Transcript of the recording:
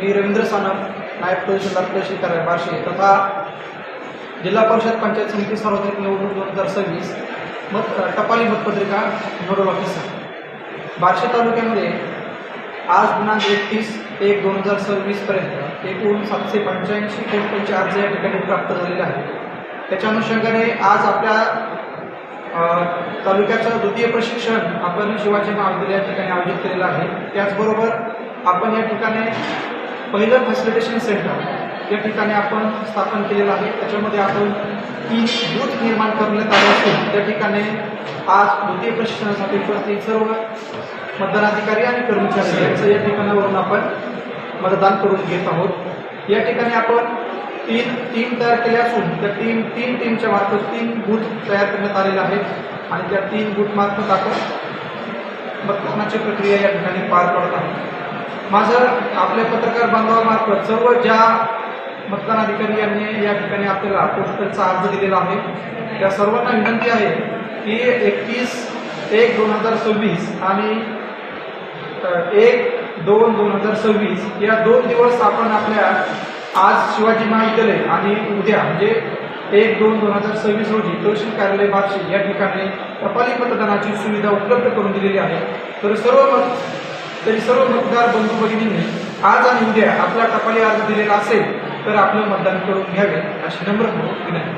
मी रवींद्र सानप, नायब तहसीलदार तहसील कार्यालय बार्शी तथा जिल्हा परिषद पंचायत समिती सार्वत्रिक निवडणूक 2026 टपाली मतपत्रिका नोडल ऑफिसर बार्शी तालुक्यामध्ये आज दिनांक 31/1/2026 पर्यंत एकूण 785 पोस्टांचे अर्ज या ठिकाणी प्राप्त झालेले आहेत। त्याच्या अनुषंगाने आज आपल्या तालुक्याचं द्वितीय प्रशिक्षण आपण शिवाजी महाविद्यालय या ठिकाणी आयोजित केलेलं आहे। त्याचबरोबर आपण या ठिकाणी पहिलं फॅसिलिटेशन सेंटर या ठिकाणी आपण स्थापन केलेलं आहे। त्याच्यामध्ये आपण 3 बूथ निर्माण करण्यात आले असून त्या ठिकाणी आज द्वितीय प्रशिक्षणासाठी उपस्थित सर्व मतदानाधिकारी आणि कर्मचारी यांचं या ठिकाणावरून आपण मतदान करून घेत आहोत। या ठिकाणी आपण 3 टीम तयार केल्या असून त्या तीन टीमच्या मार्फत 3 बूथ तयार करण्यात आलेले आहेत आणि त्या 3 बूथ मार्फत आपण मतदानाची प्रक्रिया या ठिकाणी पार पडत आहे। माझं आपल्या पत्रकार बांधवांमार्फत सर्व ज्या मतदानाधिकारी यांनी या ठिकाणी आपल्याला पोस्टलचा अर्ज दिलेला आहे त्या सर्वांना विनंती आहे की 31/1/2026 आणि 1/2/2026 या 2 दिवस आपण आपल्या आज शिवाजी महाविद्यालय आणि उद्या म्हणजे 1/2/2026 रोजी तहसील कार्यालय बार्शी या ठिकाणी टपाली मतदानाची सुविधा उपलब्ध करून दिलेली आहे। तरी सर्व मतदार बंधू भगिनींनी आज आणि उद्या आपला टपाली अर्ज दिलेला असेल तर आपलं मतदान करून घ्यावे अशी नम्र विनंती।